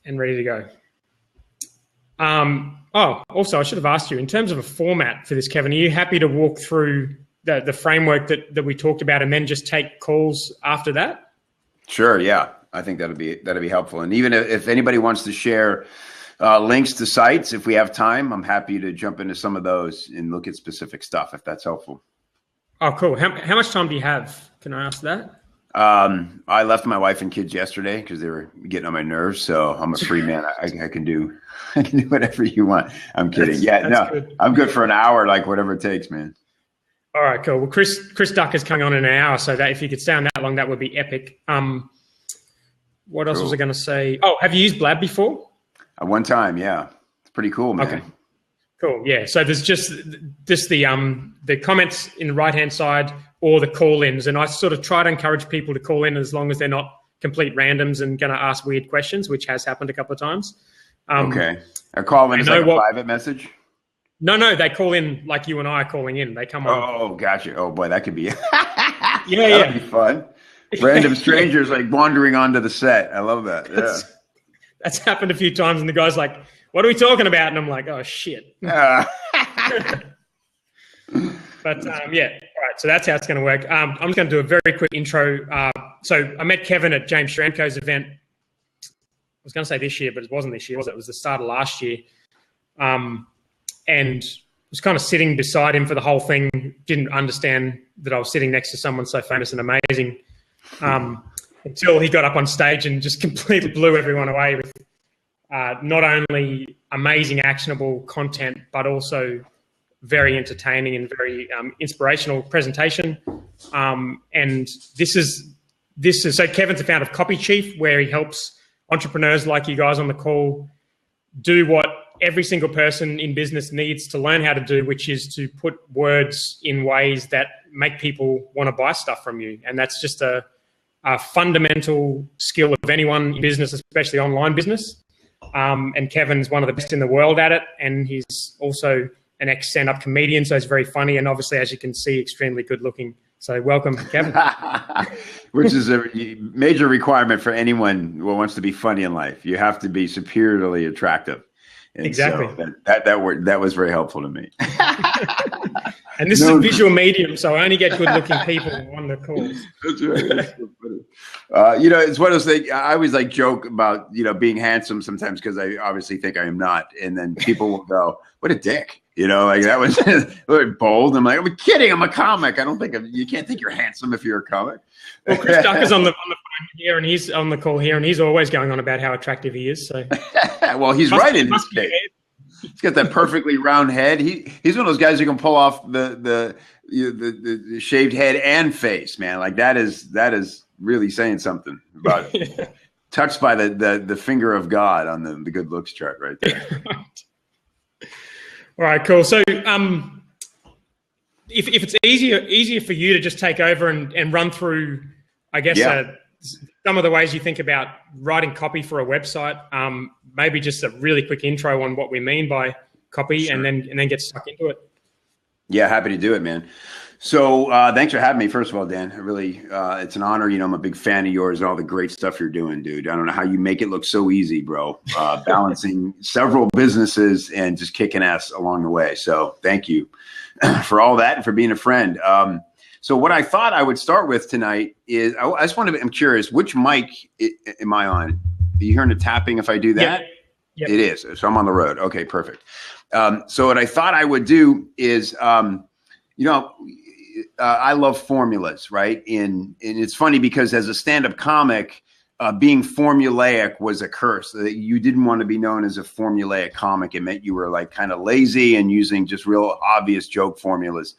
and ready to go. Also, I should have asked you, in terms of a format for this, Kevin, are you happy to walk through the framework that we talked about and then just take calls after that? Sure, yeah. I think that'd be helpful. And even if anybody wants to share links to sites, if we have time, I'm happy to jump into some of those and look at specific stuff if that's helpful. Oh, cool. How much time do you have? Can I ask that? I left my wife and kids yesterday because they were getting on my nerves. So I'm a free man. I can do whatever you want. I'm kidding. That's good. I'm good for an hour, like whatever it takes, man. All right, cool. Well, Chris Duck is coming on in an hour, so that if you could stay on that long, that would be epic. What else was I going to say? Oh, have you used Blab before? One time, yeah. It's pretty cool, man. Okay. Cool. Yeah. So there's just the comments in the right-hand side or the call-ins. And I sort of try to encourage people to call in as long as they're not complete randoms and going to ask weird questions, which has happened a couple of times. Okay. A call-in is like a private message? No. They call in like you and I are calling in. They come on. Oh, gotcha. Oh, boy, that could be that'd be fun. Random strangers like wandering onto the set. I love that. Yeah. That's happened a few times, and the guy's like, "What are we talking about?" And I'm like, "Oh shit." But yeah, all right. So that's how it's going to work. I'm just going to do a very quick intro. So I met Kevin at James Shramko's event. I was going to say this year, but it wasn't this year, was it? It was the start of last year. And was kind of sitting beside him for the whole thing. Didn't understand that I was sitting next to someone so famous and amazing. Until he got up on stage and just completely blew everyone away with not only amazing, actionable content, but also very entertaining and very inspirational presentation. And this is so Kevin's the founder of Copy Chief, where he helps entrepreneurs like you guys on the call do what every single person in business needs to learn how to do, which is to put words in ways that make people want to buy stuff from you. And that's just a fundamental skill of anyone in business, especially online business. And Kevin's one of the best in the world at it. And he's also an ex-stand-up comedian, so he's very funny. And obviously, as you can see, extremely good looking. So welcome, Kevin. Which is a major requirement for anyone who wants to be funny in life. You have to be superiorly attractive. And exactly. So that was very helpful to me. And this is a visual medium, so I only get good-looking people on the calls. That's right. That's so funny. It's one of those things. I always joke about being handsome sometimes because I obviously think I am not, and then people will go, "What a dick." That was very bold. I'm like, I'm kidding. I'm a comic. I don't think you can't think you're handsome if you're a comic. Well, Chris Duck is on the phone here, and he's on the call here, and he's always going on about how attractive he is. So, well, he's right in this case. He's got that perfectly round head. He's one of those guys who can pull off the shaved head and face, man. Like that is really saying something about it. Touched by the finger of God on the good looks chart right there. All right, cool. So if it's easier for you to just take over and run through, I guess, some of the ways you think about writing copy for a website, maybe just a really quick intro on what we mean by copy. Sure. and then get stuck into it. Yeah, happy to do it, man. So thanks for having me, first of all, Dan. Really, it's an honor. I'm a big fan of yours and all the great stuff you're doing, dude. I don't know how you make it look so easy, bro. Balancing several businesses and just kicking ass along the way. So thank you for all that and for being a friend. So what I thought I would start with tonight is I'm curious, which mic am I on? Are you hearing the tapping if I do that? Yep. It is. So I'm on the road. Okay, perfect. So what I thought I would do is, I love formulas, right? And it's funny because as a stand-up comic, being formulaic was a curse. You didn't want to be known as a formulaic comic. It meant you were kind of lazy and using just real obvious joke formulas.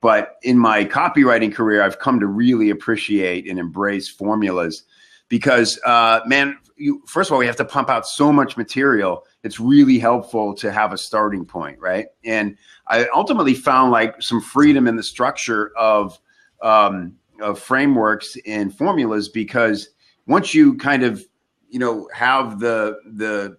But in my copywriting career, I've come to really appreciate and embrace formulas because, first of all, we have to pump out so much material. It's really helpful to have a starting point, right? And I ultimately found some freedom in the structure of frameworks and formulas because once you kind of, have the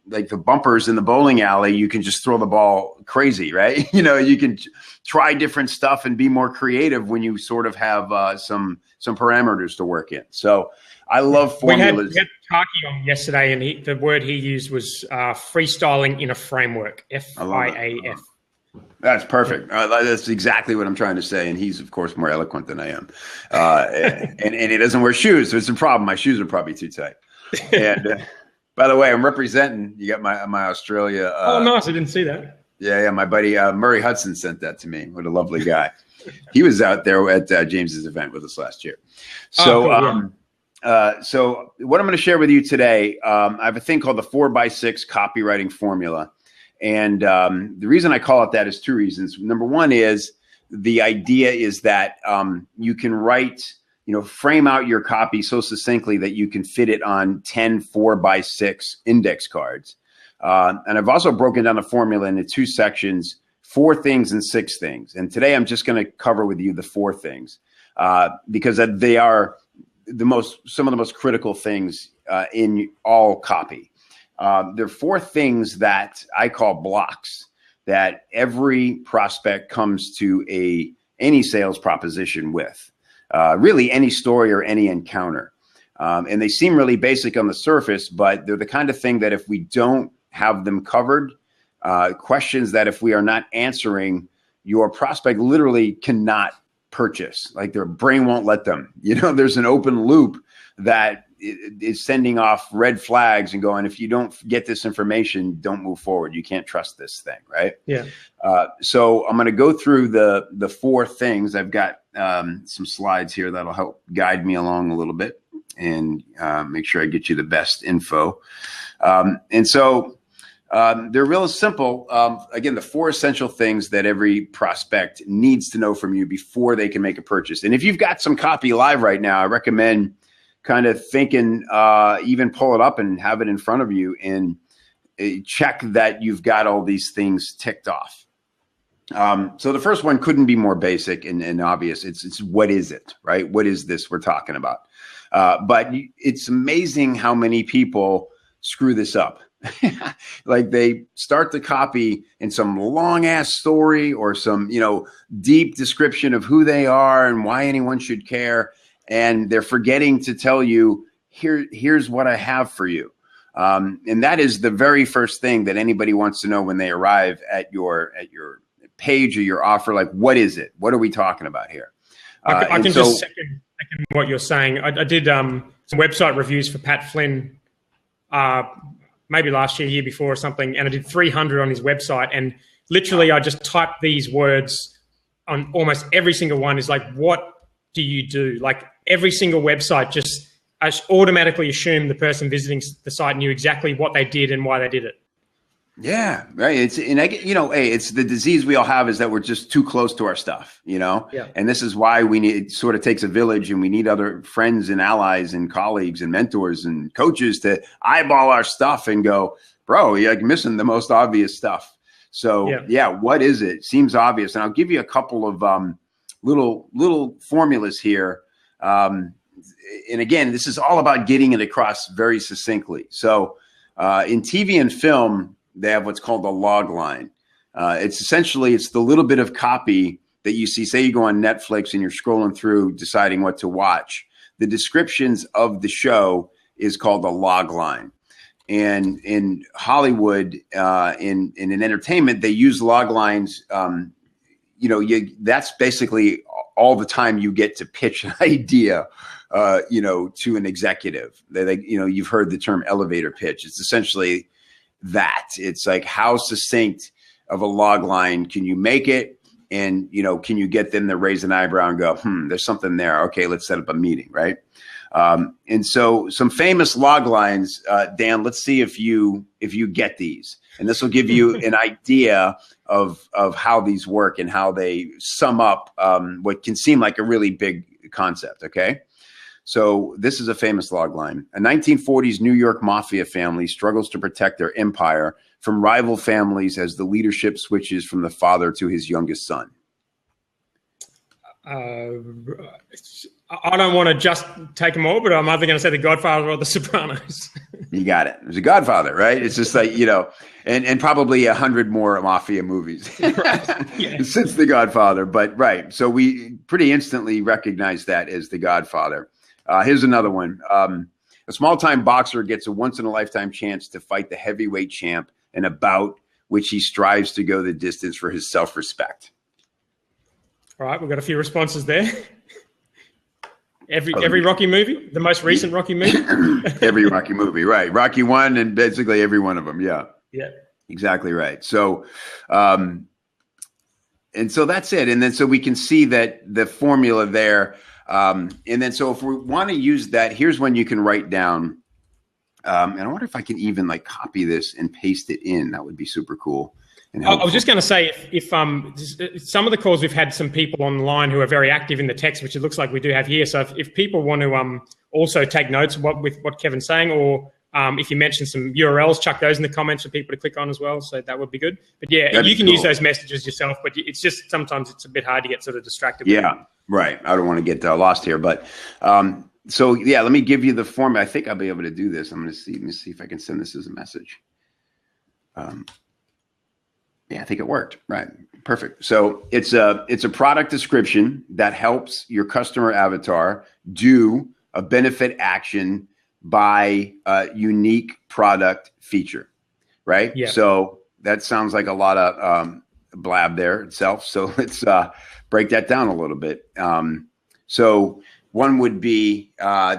like the bumpers in the bowling alley, you can just throw the ball crazy, right? You can try different stuff and be more creative when you sort of have some parameters to work in. So I love formulas. We had Taki on yesterday, and the word he used was freestyling in a framework. FIAF. That's perfect. That's exactly what I'm trying to say. And he's, of course, more eloquent than I am. And he doesn't wear shoes. So it's a problem. My shoes are probably too tight. And by the way, I'm representing. You got my Australia. Oh, nice. I didn't see that. Yeah. My buddy Murray Hudson sent that to me. What a lovely guy. He was out there at James's event with us last year. So, cool, so what I'm going to share with you today, I have a thing called the 4x6 copywriting formula. And the reason I call it that is two reasons. Number one is the idea is that you can write, frame out your copy so succinctly that you can fit it on 10 4x6 index cards. And I've also broken down the formula into two sections, 4 things and 6 things. And today I'm just going to cover with you the 4 things because they are some of the most critical things in all copy. There are 4 things that I call blocks that every prospect comes to any sales proposition with, really any story or any encounter. And they seem really basic on the surface, but they're the kind of thing that if we don't have them covered, questions that if we are not answering, your prospect literally cannot purchase. Like their brain won't let them. There's an open loop that is sending off red flags and going, if you don't get this information, don't move forward. You can't trust this thing, right? Yeah. So I'm going to go through the 4 things. I've got some slides here that'll help guide me along a little bit and make sure I get you the best info. And so they're real simple. Again, the 4 essential things that every prospect needs to know from you before they can make a purchase. And if you've got some copy live right now, I recommend kind of thinking, even pull it up and have it in front of you and check that you've got all these things ticked off. So the first one couldn't be more basic and obvious. It's what is it, right? What is this we're talking about? But it's amazing how many people screw this up. Like they start the copy in some long ass story or some, deep description of who they are and why anyone should care. And they're forgetting to tell you, here's what I have for you. And that is the very first thing that anybody wants to know when they arrive at your page or your offer. Like, what is it? What are we talking about here? I can just second what you're saying. I did some website reviews for Pat Flynn, maybe last year before or something, and I did 300 on his website. And literally, I just typed these words on almost every single one. Is like, what do you do? Like every single website just automatically assumed the person visiting the site knew exactly what they did and why they did it. Yeah, right. It's the disease we all have is that we're just too close to our stuff, Yeah. And this is why it sort of takes a village, and we need other friends and allies and colleagues and mentors and coaches to eyeball our stuff and go, bro, you're like missing the most obvious stuff. So yeah, what is it? Seems obvious. And I'll give you a couple of little formulas here. And again, this is all about getting it across very succinctly. So in TV and film, they have what's called a log line. It's the little bit of copy that you see. Say you go on Netflix and you're scrolling through deciding what to watch. The descriptions of the show is called a log line. And in Hollywood, in entertainment, they use log lines. That's basically all the time you get to pitch an idea, to an executive. You've heard the term elevator pitch. It's essentially that. It's like, how succinct of a log line can you make it? And, can you get them to raise an eyebrow and go, there's something there. Okay, let's set up a meeting, right? And so some famous log lines, Dan, let's see if you get these. And this will give you an idea of how these work and how they sum up what can seem like a really big concept, okay? So this is a famous log line. A 1940s New York mafia family struggles to protect their empire from rival families as the leadership switches from the father to his youngest son. I don't want to just take them all, but I'm either going to say The Godfather or The Sopranos. You got it. There's a Godfather, right? It's just like, and probably 100 more mafia movies Yeah. since The Godfather. But right. So we pretty instantly recognize that as The Godfather. Here's another one. A small-time boxer gets a once-in-a-lifetime chance to fight the heavyweight champ in a bout which he strives to go the distance for his self-respect. All right, we've got a few responses there. Every Rocky movie, the most recent Rocky movie. Every Rocky movie, right? Rocky 1 and basically every one of them. Yeah. Yeah. Exactly right. So, and so that's it. And then so we can see that the formula there. And then so if we want to use that, here's when you can write down. And I wonder if I can even like copy this and paste it in. That would be super cool. I was just going to say, if some of the calls we've had some people on the line who are very active in the text, which it looks like we do have here. So if people want to also take notes with what Kevin's saying, or if you mention some URLs, chuck those in the comments for people to click on as well. So that would be good. But yeah, That'd you can cool. use those messages yourself, but it's just sometimes it's a bit hard to get sort of distracted. Yeah, right. I don't want to get lost here, but so yeah, let me give you the format. I think I'll be able to do this. I'm going to see. Let me see if I can send this as a message. Yeah, I think it worked. Right. Perfect. So it's a product description that helps your customer avatar do a benefit action by a unique product feature. Right. Yeah. So that sounds like a lot of blab there itself. So let's break that down a little bit. So one would be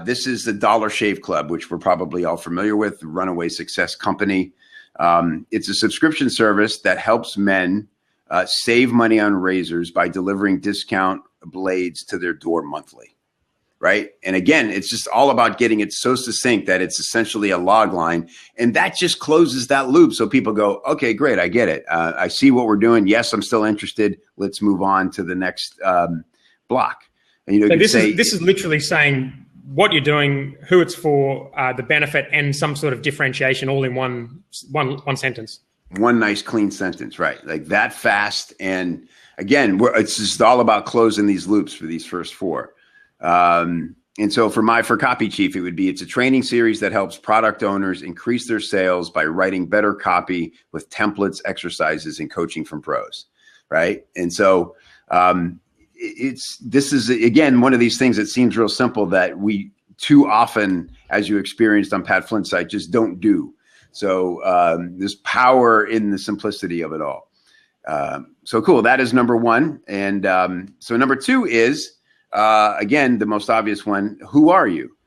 this is the Dollar Shave Club, which we're probably all familiar with, the runaway success company. It's a subscription service that helps men save money on razors by delivering discount blades to their door monthly, right? And again, it's just all about getting it so succinct that it's essentially a log line, and that just closes that loop. So people go, okay, great, I get it. I see what we're doing. Yes, I'm still interested. Let's move on to the next block. And, so this is literally saying what you're doing, who it's for, the benefit, and some sort of differentiation all in one sentence. One nice clean sentence, right? Like that fast. And again, it's just all about closing these loops for these first four. And so for Copy Chief, it would be, it's a training series that helps product owners increase their sales by writing better copy with templates, exercises, and coaching from pros, right? And so this is again one of these things that seems real simple that we too often, as you experienced on Pat Flint's site, just don't do. So there's power in the simplicity of it all. So cool. That is number one. And so number two is again the most obvious one. Who are you?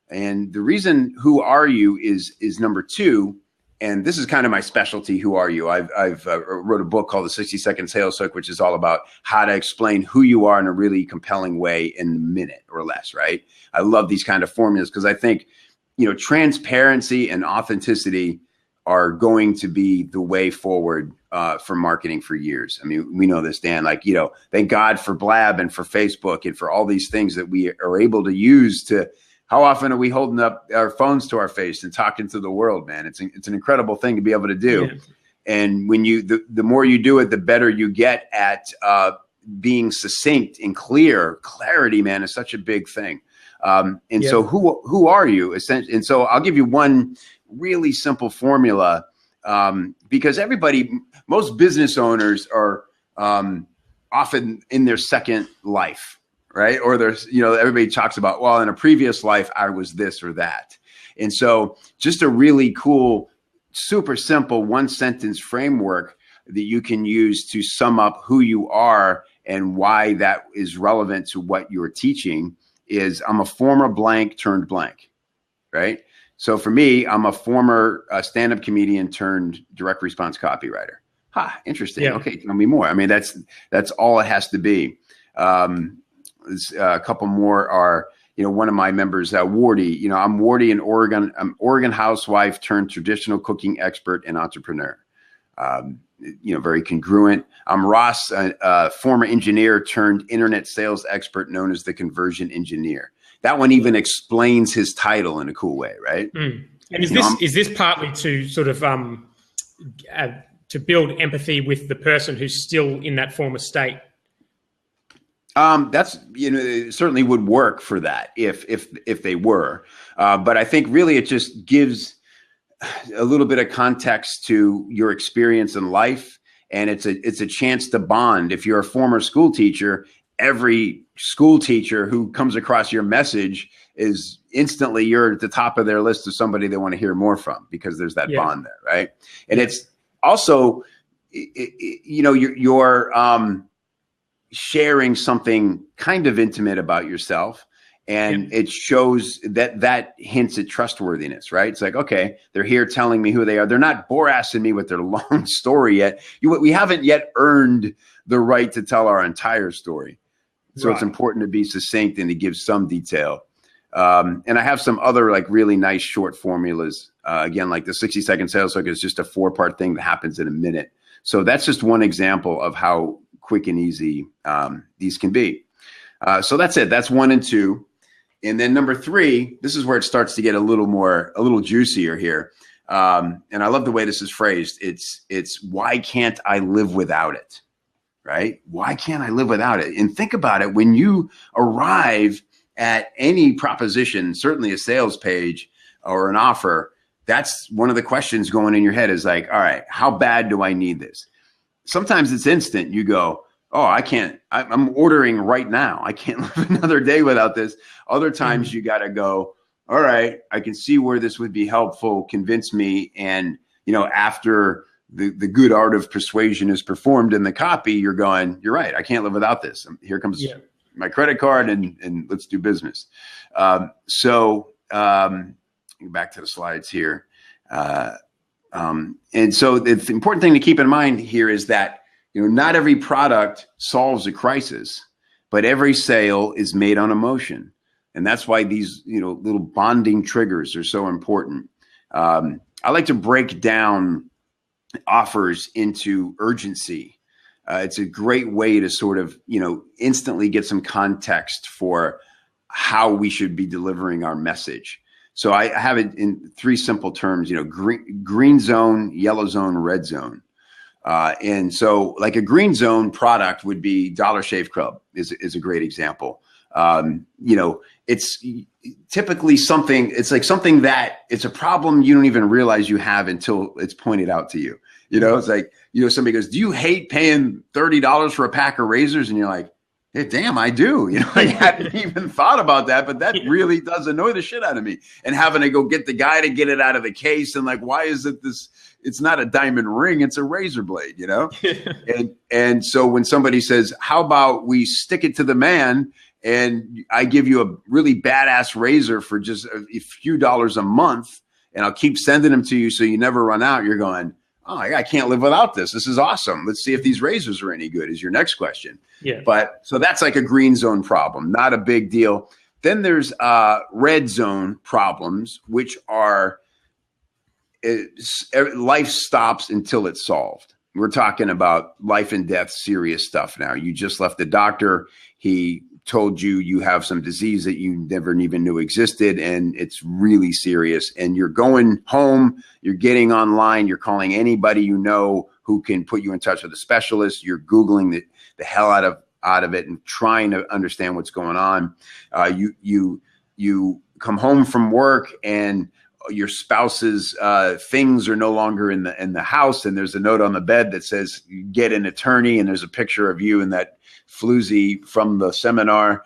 And the reason who are you is number two. And this is kind of my specialty. Who are you? I've wrote a book called The 60-Second Sales Hook, which is all about how to explain who you are in a really compelling way in a minute or less, right? I love these kind of formulas because I think, transparency and authenticity are going to be the way forward for marketing for years. I mean, we know this, Dan, thank God for Blab and for Facebook and for all these things that we are able to use to. How often are we holding up our phones to our face and talking to the world, man? It's an incredible thing to be able to do. Yeah. And when the more you do it, the better you get at being succinct and clear. Clarity, man, is such a big thing. So who are you? And so I'll give you one really simple formula because most business owners are often in their second life. Right. Or there's, everybody talks about, well, in a previous life, I was this or that. And so just a really cool, super simple one sentence framework that you can use to sum up who you are and why that is relevant to what you're teaching is I'm a former blank turned blank. Right. So for me, I'm a former stand-up comedian turned direct response copywriter. Interesting. Yeah. Okay. Tell me more. I mean, that's all it has to be. A couple more are, one of my members, Wardy. I'm Wardy in Oregon. I'm Oregon housewife turned traditional cooking expert and entrepreneur. Very congruent. I'm Ross, former engineer turned internet sales expert known as the conversion engineer. That one even explains his title in a cool way, right? Mm. And is this partly to sort of to build empathy with the person who's still in that former state? That's, it certainly would work for that if they were. But I think really it just gives a little bit of context to your experience in life, and it's a chance to bond. If you're a former school teacher, every school teacher who comes across your message is instantly, you're at the top of their list of somebody they want to hear more from, because there's that bond there, right? And it's also, you know, you're sharing something kind of intimate about yourself. And it shows that hints at trustworthiness, right? It's like, okay, they're here telling me who they are. They're not bore-assing me with their long story yet. We haven't yet earned the right to tell our entire story. So it's important to be succinct and to give some detail. And I have some other like really nice short formulas. Again, like the 60-second sales hook is just a 4-part thing that happens in a minute. So that's just one example of how quick and easy these can be. So that's it. That's 1 and 2. And then number 3, this is where it starts to get a little juicier here. And I love the way this is phrased. It's why can't I live without it? Right? Why can't I live without it? And think about it. When you arrive at any proposition, certainly a sales page or an offer, that's one of the questions going in your head is like, all right, how bad do I need this? Sometimes it's instant. You go, oh, I'm ordering right now. I can't live another day without this. Other times you got to go, all right, I can see where this would be helpful. Convince me. And, you know, after the good art of persuasion is performed in the copy, you're going, you're right. I can't live without this. Here comes my credit card and let's do business. So back to the slides here. And so the important thing to keep in mind here is that, you know, not every product solves a crisis, but every sale is made on emotion. And that's why these, you know, little bonding triggers are so important. I like to break down offers into urgency. It's a great way to sort of, you know, instantly get some context for how we should be delivering our message. So I have it in 3 simple terms, you know, green zone, yellow zone, red zone. And so like a green zone product would be Dollar Shave Club is a great example. You know, it's typically something, it's like something that it's a problem you don't even realize you have until it's pointed out to you. You know, it's like, you know, somebody goes, do you hate paying $30 for a pack of razors? And you're like, hey, damn, I do. You know, I hadn't even thought about that, but that really does annoy the shit out of me. And having to go get the guy to get it out of the case and like, why is it this? It's not a diamond ring, it's a razor blade, you know? And so when somebody says, how about we stick it to the man and I give you a really badass razor for just a few dollars a month and I'll keep sending them to you so you never run out, you're going, oh, I can't live without this. This is awesome. Let's see if these razors are any good is your next question. Yeah. But so that's like a green zone problem, not a big deal. Then there's red zone problems, which are life stops until it's solved. We're talking about life and death, serious stuff now. You just left the doctor. He told you you have some disease that you never even knew existed, and it's really serious. And you're going home, you're getting online, you're calling anybody you know who can put you in touch with a specialist. You're Googling the hell out of it and trying to understand what's going on. You come home from work and your spouse's things are no longer in the house, and there's a note on the bed that says get an attorney, and there's a picture of you in that floozy from the seminar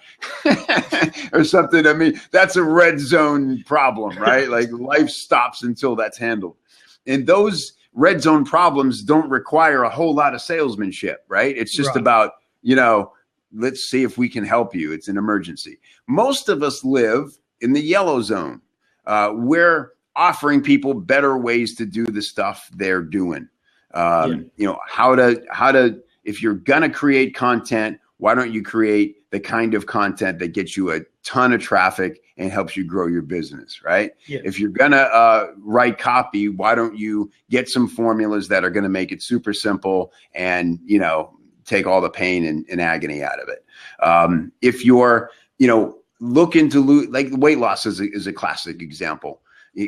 or something. I mean, that's a red zone problem, right? Like life stops until that's handled. And those red zone problems don't require a whole lot of salesmanship, right? It's just about, you know, let's see if we can help you. It's an emergency. Most of us live in the yellow zone. We're offering people better ways to do the stuff they're doing. You know, how to, if you're going to create content, why don't you create the kind of content that gets you a ton of traffic and helps you grow your business, right? Yeah. If you're going to write copy, why don't you get some formulas that are going to make it super simple and, you know, take all the pain and agony out of it. If you're, you know, looking to lose, like weight loss is a classic example.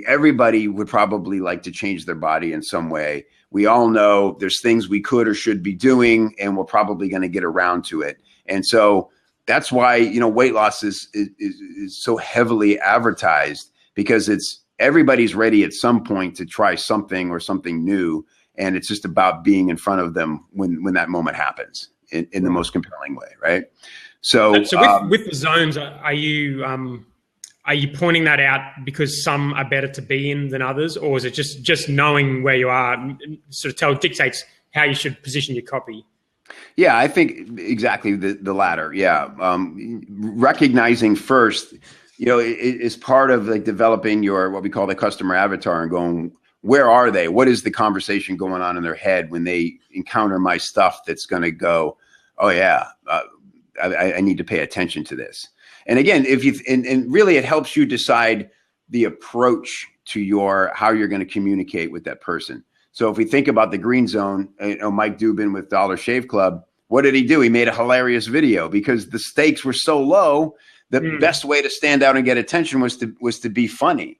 Everybody would probably like to change their body in some way. We all know there's things we could or should be doing, and we're probably going to get around to it. And so that's why, you know, weight loss is so heavily advertised, because it's everybody's ready at some point to try something or something new. And it's just about being in front of them when that moment happens in the most compelling way, right? So with the zones, are you pointing that out because some are better to be in than others, or is it just knowing where you are sort of dictates how you should position your copy? Yeah, I think exactly the latter. Yeah, recognizing first, is part of like developing your what we call the customer avatar and going, where are they? What is the conversation going on in their head when they encounter my stuff that's going to go, oh yeah, I need to pay attention to this. And again, and really it helps you decide the approach to how you're going to communicate with that person. So if we think about the green zone, Mike Dubin with Dollar Shave Club, what did he do? He made a hilarious video because the stakes were so low. The best way to stand out and get attention was to be funny.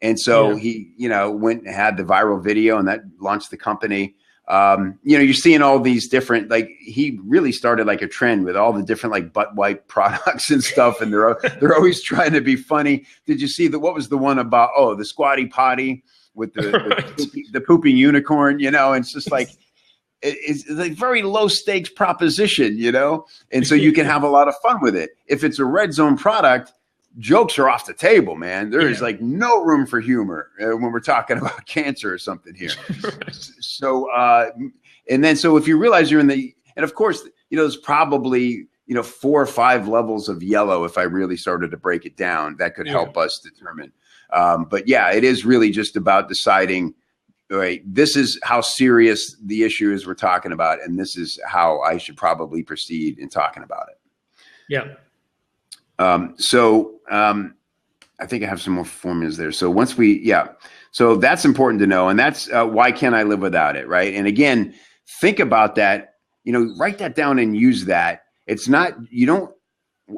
And so he, went and had the viral video, and that launched the company. You're seeing all these different, like he really started like a trend with all the different like butt wipe products and stuff. And they're always trying to be funny. Did you see what was the one about, the squatty potty with the pooping unicorn, and it's just like, it's a very low stakes proposition, and so you can have a lot of fun with it. If it's a red zone product, jokes are off the table, man. There is like no room for humor when we're talking about cancer or something here. So, so if you realize you're and of course, there's probably, 4 or 5 levels of yellow. If I really started to break it down, that could help us determine. But yeah, it is really just about deciding, all right, this is how serious the issue is we're talking about, and this is how I should probably proceed in talking about it. Yeah. I think I have some more formulas there. So so that's important to know. And that's why can't I live without it, right? And again, think about that, write that down and use that. It's not, you don't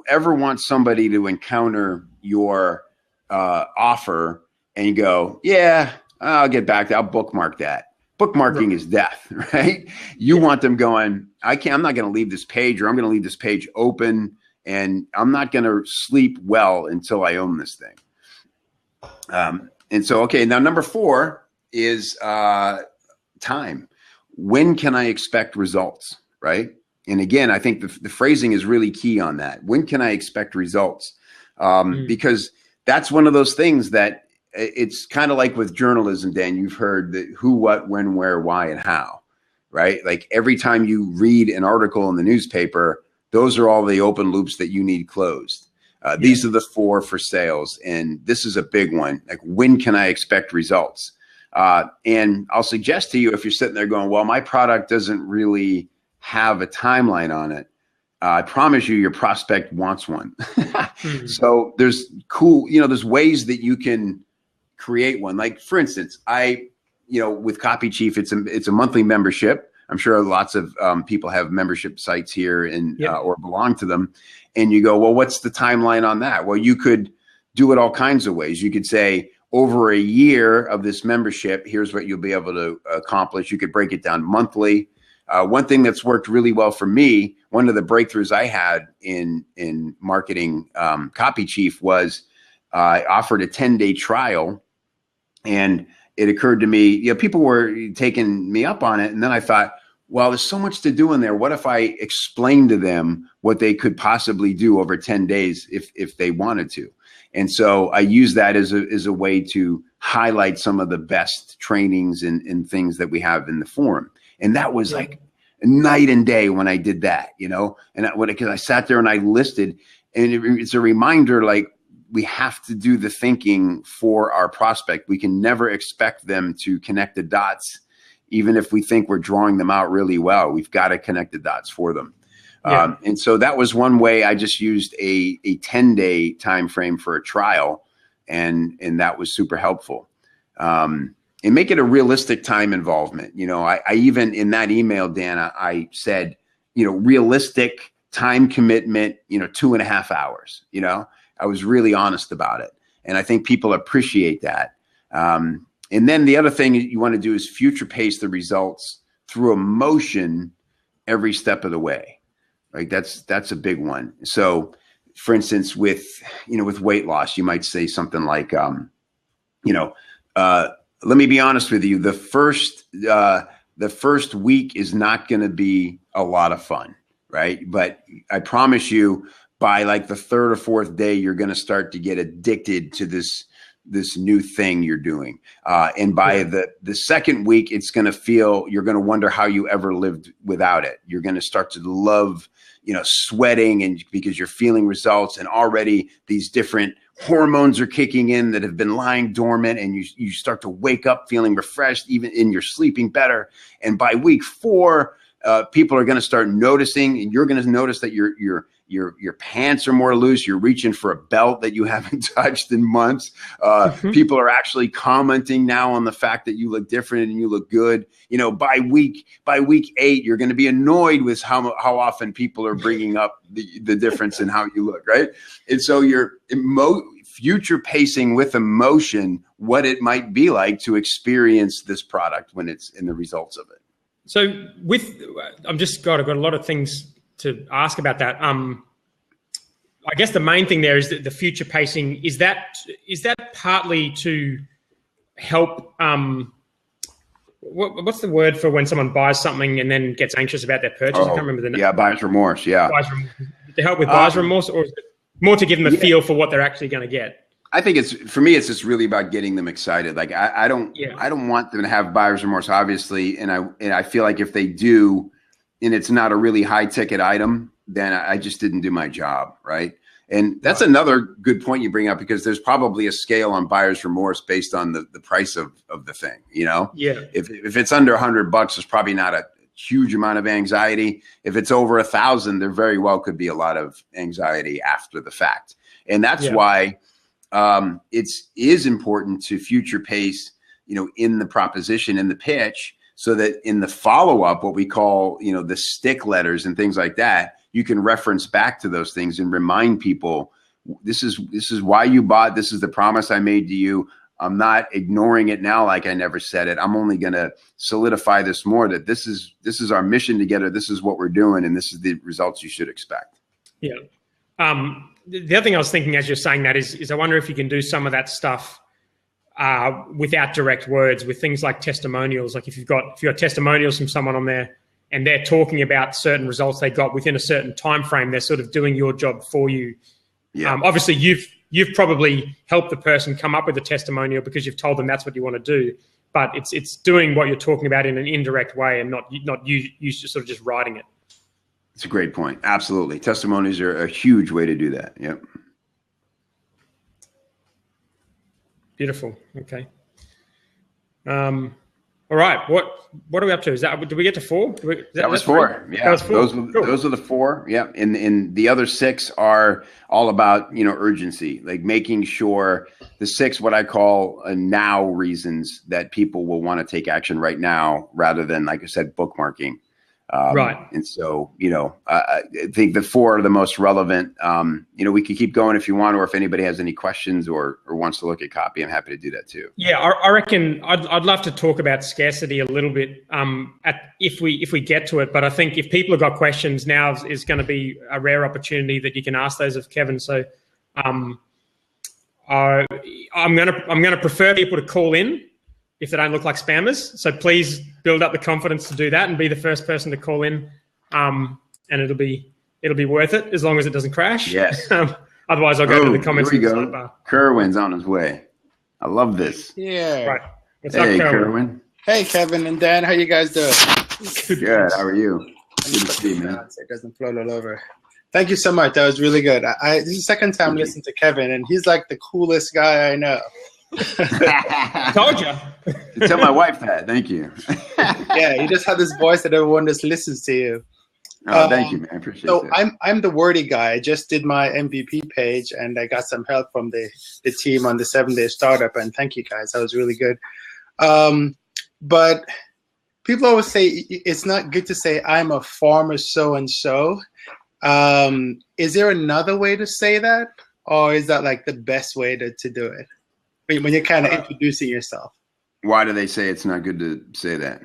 ever want somebody to encounter your offer and go, yeah, I'll get back to, I'll bookmark that. Bookmarking is death, right? You want them going, I'm not going to leave this page, or I'm going to leave this page open, and I'm not going to sleep well until I own this thing. And so, okay, now number 4 is time. When can I expect results, right? And again, I think the phrasing is really key on that. When can I expect results? Because that's one of those things that it's kind of like with journalism, Dan, you've heard the who, what, when, where, why, and how, right? Like every time you read an article in the newspaper, those are all the open loops that you need closed. These are the 4 for sales. And this is a big one. Like, when can I expect results? And I'll suggest to you, if you're sitting there going, well, my product doesn't really have a timeline on it, I promise you your prospect wants one. So there's there's ways that you can create one. Like, for instance, with Copy Chief, it's a monthly membership. I'm sure lots of people have membership sites here or belong to them. And you go, well, what's the timeline on that? Well, you could do it all kinds of ways. You could say, over a year of this membership, here's what you'll be able to accomplish. You could break it down monthly. One thing that's worked really well for me, one of the breakthroughs I had in marketing Copy Chief was I offered a 10-day trial. And it occurred to me, people were taking me up on it. And then I thought, well, there's so much to do in there. What if I explained to them what they could possibly do over 10 days if they wanted to? And so I use that as a way to highlight some of the best trainings and things that we have in the forum. And that was like night and day when I did that, and because I sat there and I listed, and it's a reminder, like, we have to do the thinking for our prospect. We can never expect them to connect the dots, even if we think we're drawing them out really well. We've got to connect the dots for them. And so that was one way. I just used a 10-day time frame for a trial, and that was super helpful. And make it a realistic time involvement. I even in that email, Dan, I said, realistic time commitment, 2.5 hours, I was really honest about it. And I think people appreciate that. And then the other thing you want to do is future pace the results through emotion every step of the way. Right? That's a big one. So for instance, with weight loss, you might say something like, you know, let me be honest with you. The first week is not going to be a lot of fun, right? But I promise you, by like the third or fourth day, you're going to start to get addicted to this new thing you're doing. And by the second week, it's going to feel, you're going to wonder how you ever lived without it. You're going to start to love, sweating, and because you're feeling results, and already these different hormones are kicking in that have been lying dormant, and you start to wake up feeling refreshed, even in your sleeping better. And by week 4, people are going to start noticing, and you're going to notice that your pants are more loose. You're reaching for a belt that you haven't touched in months. People are actually commenting now on the fact that you look different and you look good. By week 8, you're going to be annoyed with how often people are bringing up the difference in how you look, right? And so you're future pacing with emotion what it might be like to experience this product when it's in the results of it. So I've got a lot of things to ask about that. I guess the main thing there is that the future pacing, is that partly to help, what's the word for when someone buys something and then gets anxious about their purchase? I can't remember the name. Yeah, buyer's remorse. Yeah. To help with buyer's remorse, or is it more to give them a feel for what they're actually going to get? I think for me, it's just really about getting them excited. Like I don't want them to have buyer's remorse, obviously. And I feel like if they do, and it's not a really high ticket item, then I just didn't do my job. Right. And that's another good point you bring up, because there's probably a scale on buyer's remorse based on the price of the thing, Yeah. If it's under $100, there's probably not a huge amount of anxiety. If it's over 1,000, there very well could be a lot of anxiety after the fact. And that's why it is important to future pace, in the proposition, in the pitch, so that in the follow-up, what we call, the stick letters and things like that, you can reference back to those things and remind people, this is why you bought. This is the promise I made to you. I'm not ignoring it now like I never said it. I'm only going to solidify this more, that this is our mission together. This is what we're doing, and this is the results you should expect. Yeah. The other thing I was thinking as you're saying that is I wonder if you can do some of that stuff without direct words, with things like testimonials. Like if you've got testimonials from someone on there and they're talking about certain results they got within a certain time frame, they're sort of doing your job for you. Yeah. Obviously, you've probably helped the person come up with a testimonial because you've told them that's what you want to do. But it's doing what you're talking about in an indirect way, and not you sort of just writing it. It's a great point. Absolutely. Testimonies are a huge way to do that. Yep. Beautiful. Okay. All right. What are we up to? Did we get to 4? That was 4. Yeah. That was 4. Those are the 4. Yeah. And the other 6 are all about, urgency, like making sure the 6, what I call now reasons that people will want to take action right now, rather than, like I said, bookmarking. Right. And so, I think the 4 are the most relevant. We could keep going if you want, or if anybody has any questions or wants to look at copy, I'm happy to do that too. Yeah, I reckon I'd love to talk about scarcity a little bit if we get to it. But I think if people have got questions, now is going to be a rare opportunity that you can ask those of Kevin. So I'm gonna prefer people to call in if they don't look like spammers. So please build up the confidence to do that and be the first person to call in. And it'll be worth it, as long as it doesn't crash. Yes. Otherwise, I'll go to the comments. Here we go. Kerwin's on his way. I love this. Yeah. Right. What's up, Kerwin? Hey, Kevin and Dan. How you guys doing? Good. How are you? Good to see you, man. It doesn't float all over. Thank you so much. That was really good. This is the second time listening to Kevin, and he's like the coolest guy I know. Told you. Tell my wife that. Thank you. Yeah, you just have this voice that everyone just listens to you. Oh, thank you, man. I appreciate that. I'm the wordy guy. I just did my MVP page, and I got some help from the team on the 7-day startup. And thank you, guys. That was really good. But people always say it's not good to say I'm a farmer so and so. Is there another way to say that, or is that like the best way to do it when you're kind of introducing yourself? Why do they say it's not good to say that?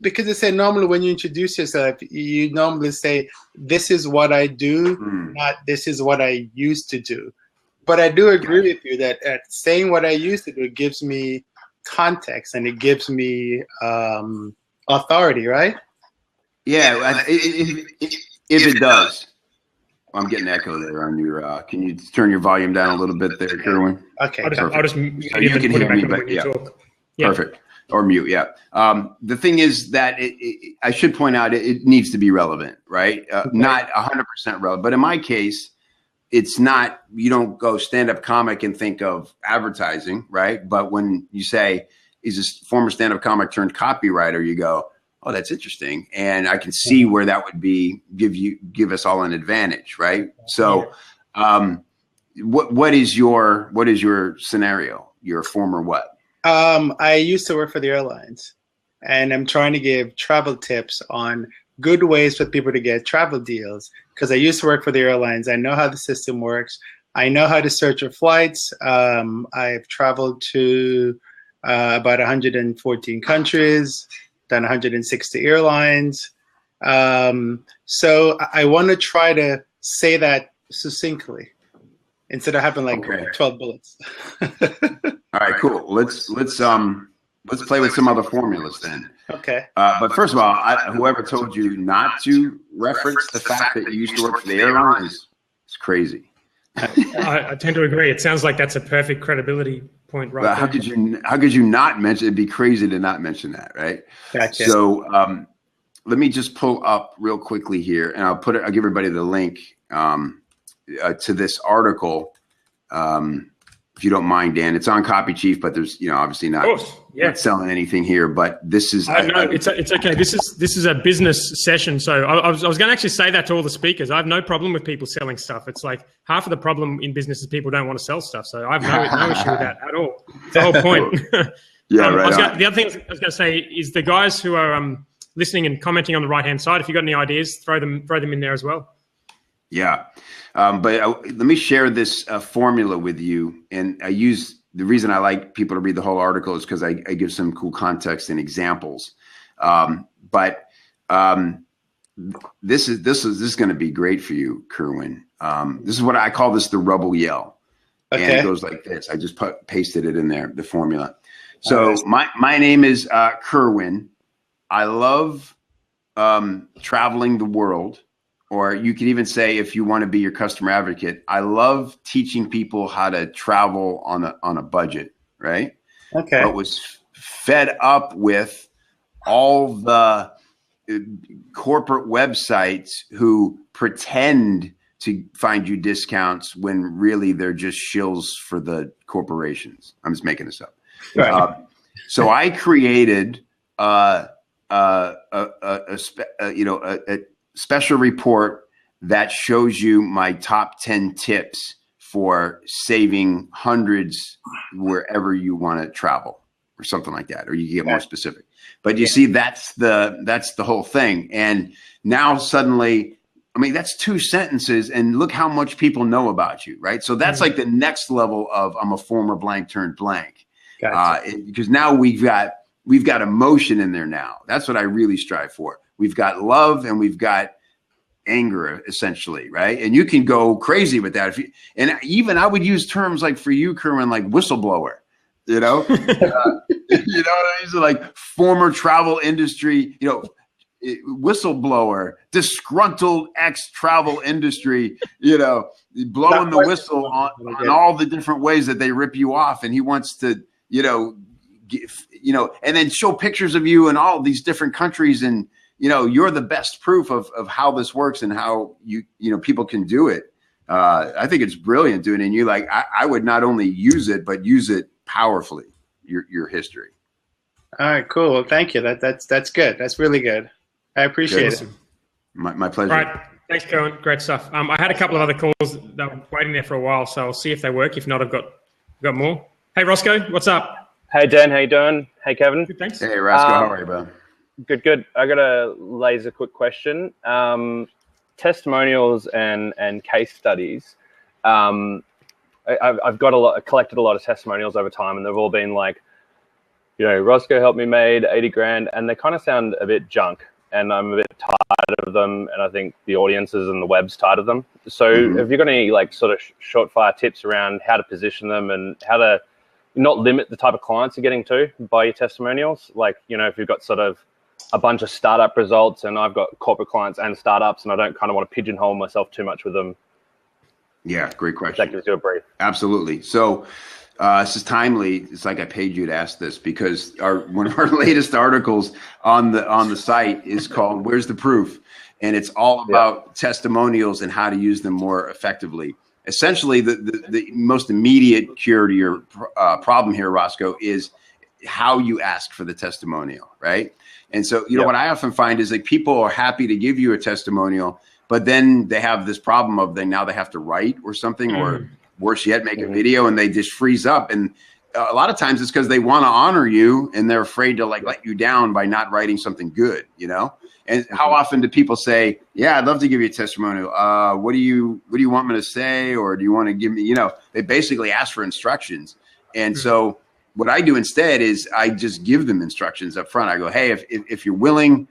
Because they say normally when you introduce yourself, you normally say, this is what I do, not this is what I used to do. But I do agree with you that saying what I used to do gives me context and it gives me authority, right? Yeah, if it does. I'm getting echo there on your. Can you turn your volume down a little bit there, Kerwin? Okay. I'll just mute So him you and can put hear it back me, on but when you yeah, talk. Yeah. perfect. Or mute, yeah. The thing is that I should point out it needs to be relevant, right? Not 100% relevant, but in my case, it's not. You don't go stand-up comic and think of advertising, right? But when you say, "Is this former stand-up comic turned copywriter?" you go, "Oh, that's interesting," and I can see where that would give us all an advantage, right? So, what is your scenario? Your former what? I used to work for the airlines, and I'm trying to give travel tips on good ways for people to get travel deals. Because I used to work for the airlines, I know how the system works. I know how to search for flights. I've traveled to about 114 countries, done 160 airlines. So I want to try to say that succinctly instead of having like 12 bullets. All right, cool. Let's play with some other formulas then. Okay. But first of all, whoever told you not to reference the fact that you used to work for the airlines is crazy. I tend to agree. It sounds like that's a perfect credibility point, right? But how could you not mention? It'd be crazy to not mention that, right? Gotcha. So let me just pull up real quickly here, and I'll give everybody the link to this article. If you don't mind, Dan, it's on Copy Chief, but there's obviously not selling anything here. But this is it's okay. This is a business session, so I was going to actually say that to all the speakers. I have no problem with people selling stuff. It's like half of the problem in business is people don't want to sell stuff. So I have no issue with that at all. It's the whole point. Yeah, right. The other thing I was going to say is the guys who are listening and commenting on the right hand side. If you got any ideas, throw them in there as well. Yeah. But let me share this formula with you. And the reason I like people to read the whole article is because I give some cool context and examples. But this is going to be great for you, Kerwin. This is what I call the rebel yell. Okay. And it goes like this. I just pasted it in there, the formula. So my name is Kerwin. I love traveling the world. Or you could even say, if you want to be your customer advocate, I love teaching people how to travel on a budget, right? Okay. But was fed up with all the corporate websites who pretend to find you discounts when really they're just shills for the corporations. I'm just making this up. Right. So I created a special report that shows you my top 10 tips for saving hundreds wherever you want to travel or something like that, or you can get more specific. But you see, that's the whole thing. And now suddenly, I mean, that's 2 sentences and look how much people know about you, right? So that's like the next level of I'm a former blank turned blank. Gotcha. Because now we've got emotion in there now. That's what I really strive for. We've got love and we've got anger, essentially, right? And you can go crazy with that. And even I would use terms like for you, Kerwin, like whistleblower, So like former travel industry, whistleblower, disgruntled ex-travel industry, blowing the whistle on all the different ways that they rip you off. And he wants to, and then show pictures of you in all these different countries and, you're the best proof of how this works and how people can do it. I think it's brilliant doing it. And you I would not only use it, but use it powerfully, your history. All right, cool. Well, thank you. That's good. That's really good. I appreciate it. My pleasure. All right. Thanks, Kerwin. Great stuff. I had a couple of other calls that were waiting there for a while, so I'll see if they work. If not, I've got more. Hey, Roscoe, what's up? Hey, Dan. How you doing? Hey, Kevin. Good, thanks. Hey, Roscoe. How are you, bro? Good. I got a laser quick question. Testimonials and case studies. I've collected a lot of testimonials over time, and they've all been like, Roscoe helped me made 80 grand, and they kind of sound a bit junk. and I'm a bit tired of them, and I think the audiences and the web's tired of them. So have you got any like sort of short fire tips around how to position them and how to not limit the type of clients you're getting to by your testimonials? Like, you know, if you've got sort of a bunch of startup results and I've got corporate clients and startups and I don't kind of want to pigeonhole myself too much with them. Yeah, great question. That gives you a brief. Absolutely. So this is timely. It's like I paid you to ask this because one of our latest articles on the site is called "Where's the Proof?" and it's all about testimonials and how to use them more effectively. Essentially, the most immediate cure to your problem here, Roscoe, is how you ask for the testimonial, right? And so, you know, what I often find is like people are happy to give you a testimonial, but then they have this problem of now they have to write or something, or worse yet, make a video, and they just freeze up. And a lot of times it's because they want to honor you and they're afraid to like let you down by not writing something good, you know? And how often do people say, yeah, I'd love to give you a testimonial. What do you want me to say? Or do you want to give me, you know, they basically ask for instructions. And so what I do instead is I just give them instructions up front. I go, hey, if you're willing,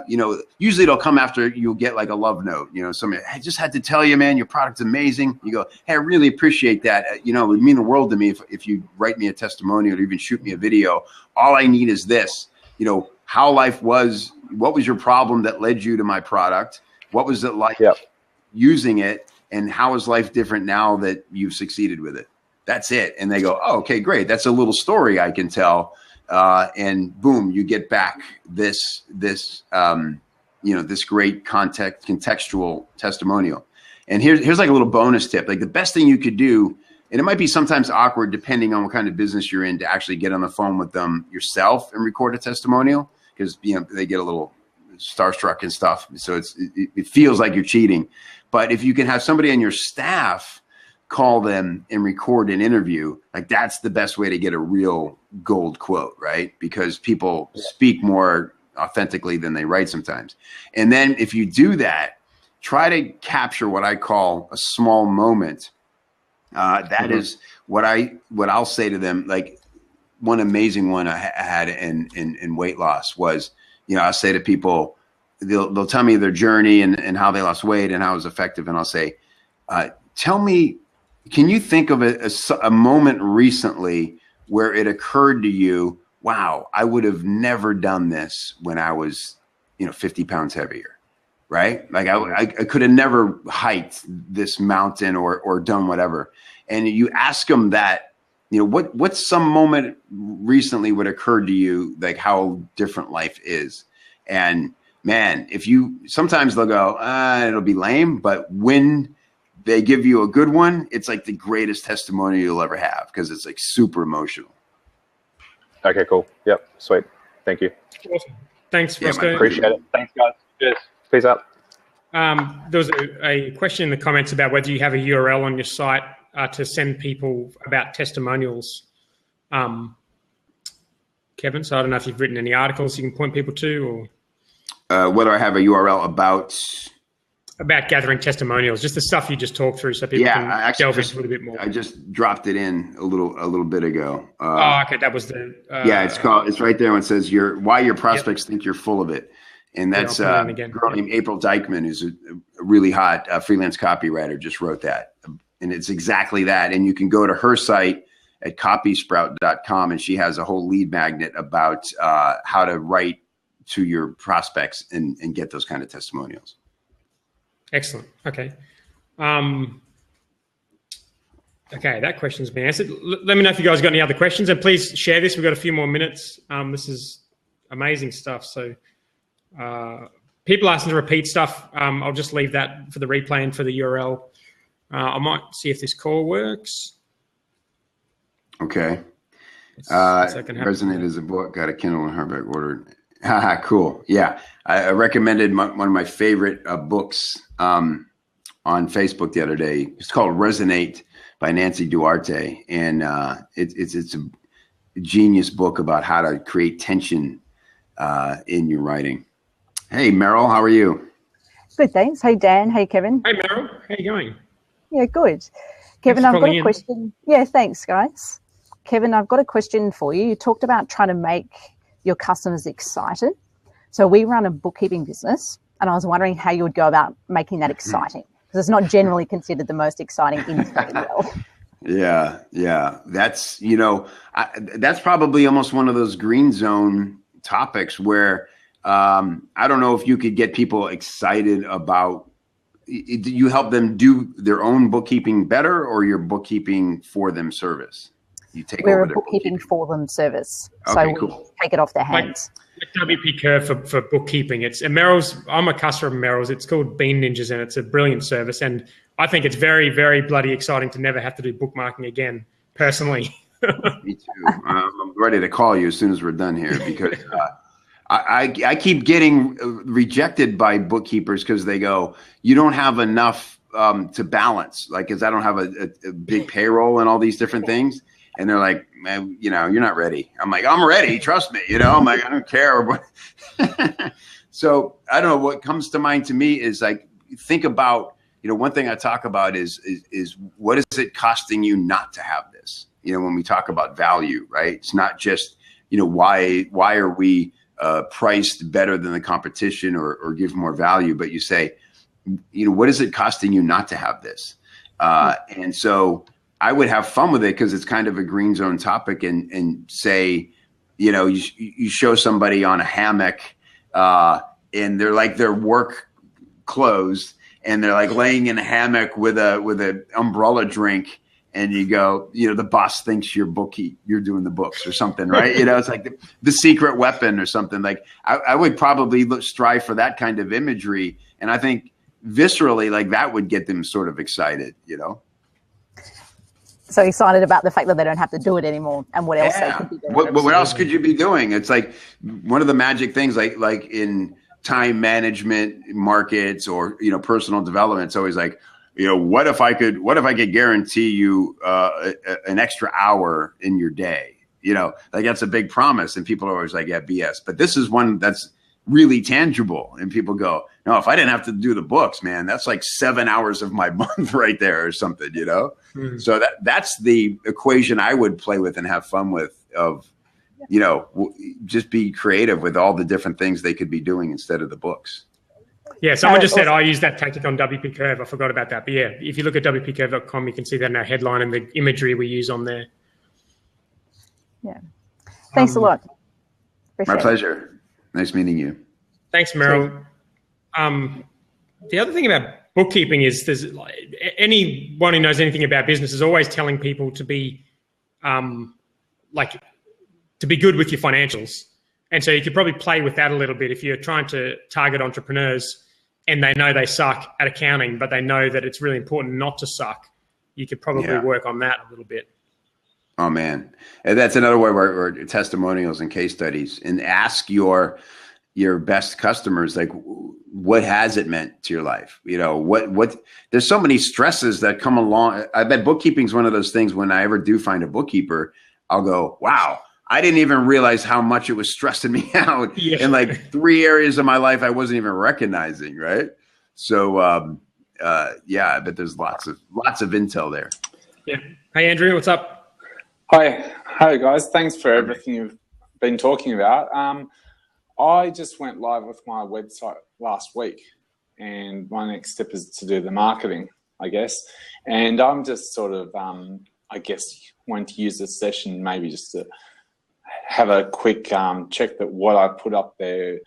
you know, usually it'll come after you'll get like a love note, you know, somebody, I just had to tell you, man, your product's amazing. You go, hey, I really appreciate that. You know, it would mean the world to me if you write me a testimonial or even shoot me a video. All I need is this, you know, how life was, what was your problem that led you to my product? What was it like using it? And how is life different now that you've succeeded with it? That's it. And they go, oh, okay, great. That's a little story I can tell. And boom, you get back this you know, this great contextual testimonial. And here's like a little bonus tip. Like the best thing you could do, and it might be sometimes awkward depending on what kind of business you're in, to actually get on the phone with them yourself and record a testimonial, because, you know, they get a little starstruck and stuff. So it feels like you're cheating. But if you can have somebody on your staff call them and record an interview, like that's the best way to get a real gold quote, right? Because people speak more authentically than they write sometimes. And then if you do that, try to capture what I call a small moment. That is what I'll say to them. Like one amazing one I had in weight loss was, you know, I'll say to people, they'll tell me their journey and how they lost weight and how it was effective. And I'll say, tell me, can you think of a moment recently where it occurred to you, wow, I would have never done this when I was, you know, 50 pounds heavier, right? Like I could have never hiked this mountain or done whatever. And you ask them that, you know, what's some moment recently would occur to you, like how different life is. And man, sometimes they'll go, it'll be lame, but when they give you a good one, it's like the greatest testimony you'll ever have, because it's like super emotional. Okay, cool. Yep, sweet. Thank you. Awesome. Thanks, Roscoe. Appreciate it. Thanks, guys. Cheers. Peace out. There was a question in the comments about whether you have a URL on your site to send people about testimonials, Kevin. So I don't know if you've written any articles you can point people to, or whether I have a URL about gathering testimonials, just the stuff you just talked through, so people can delve into it a bit more. I just dropped it in a little bit ago. Okay, that was the. It's right there when it says why your prospects think you're full of it, and that's a girl named April Dykman, who's a really hot freelance copywriter, just wrote that, and it's exactly that. And you can go to her site at copysprout.com, and she has a whole lead magnet about how to write to your prospects and get those kind of testimonials. Excellent. Okay. Okay, that question's been answered. Let me know if you guys got any other questions, and please share this. We've got a few more minutes. This is amazing stuff. So people asking to repeat stuff, I'll just leave that for the replay and for the URL. I might see if this call works. Okay. Resonate as a book, got a Kindle and hardback ordered. Cool. Yeah. I recommended one of my favorite books on Facebook the other day. It's called Resonate by Nancy Duarte. And it's a genius book about how to create tension in your writing. Hey, Meryl, how are you? Good, thanks. Hey, Dan. Hey, Kevin. Hey, Meryl. How you going? Yeah, good. Kevin, I've got a question. Yeah, thanks, guys. Kevin, I've got a question for you. You talked about trying to make your customers excited. So we run a bookkeeping business, and I was wondering how you would go about making that exciting, because it's not generally considered the most exciting industry in the world. Yeah. That's, that's probably almost one of those green zone topics where I don't know if you could get people excited about, do you help them do their own bookkeeping better, or your bookkeeping for them service? You take We're over a bookkeeping for them service. Okay, so cool. We take it off their hands. Like WP Curve for bookkeeping. It's Merrill's. I'm a customer of Merrill's. It's called Bean Ninjas, and it's a brilliant service. And I think it's very, very bloody exciting to never have to do bookmarking again, personally. Me too. I'm ready to call you as soon as we're done here, because I keep getting rejected by bookkeepers because they go, you don't have enough to balance, like, because I don't have a big payroll and all these different things. And they're like, man, you're not ready. I'm like, I'm ready. Trust me. I'm like, I don't care. So I don't know, what comes to mind to me is like, think about, one thing I talk about is what is it costing you not to have this? When we talk about value, right? It's not just, why are we priced better than the competition or give more value, but you say, what is it costing you not to have this? And so I would have fun with it, because it's kind of a green zone topic, and say, you show somebody on a hammock and they're like, their work closed, and they're like laying in a hammock with a umbrella drink, and you go, the boss thinks you're doing the books or something, right? It's like the secret weapon or something. Like I would probably strive for that kind of imagery, and I think viscerally, like, that would get them sort of excited, So excited about the fact that they don't have to do it anymore, and what else they could be doing. What else could you be doing? It's like one of the magic things, like in time management markets or personal development. It's always like, what if I could guarantee you an extra hour in your day? Like, that's a big promise, and people are always like, yeah, BS. But this is one that's really tangible, and people go, no, if I didn't have to do the books, man, that's like 7 hours of my month right there or something, Mm-hmm. So that's the equation I would play with and have fun with, of, just be creative with all the different things they could be doing instead of the books. Yeah, someone just said I use that tactic on WP Curve. I forgot about that. But yeah, if you look at WPCurve.com, you can see that in our headline and the imagery we use on there. Yeah. Thanks a lot. Appreciate My pleasure. Nice meeting you. Thanks, Merrill. The other thing about bookkeeping is anyone who knows anything about business is always telling people to be to be good with your financials. And so you could probably play with that a little bit if you're trying to target entrepreneurs and they know they suck at accounting, but they know that it's really important not to suck. You could probably work on that a little bit. Oh, man. And that's another way where testimonials and case studies, and ask your best customers, like, what has it meant to your life? What there's so many stresses that come along. I bet bookkeeping is one of those things, when I ever do find a bookkeeper, I'll go, wow, I didn't even realize how much it was stressing me out in like 3 areas of my life I wasn't even recognizing. Right. So, I bet there's lots of intel there. Yeah. Hey, Andrew, what's up? Hi guys. Thanks for everything you've been talking about. I just went live with my website last week, and my next step is to do the marketing, I guess. And I'm just sort of, wanting to use this session maybe just to have a quick check that what I put up there,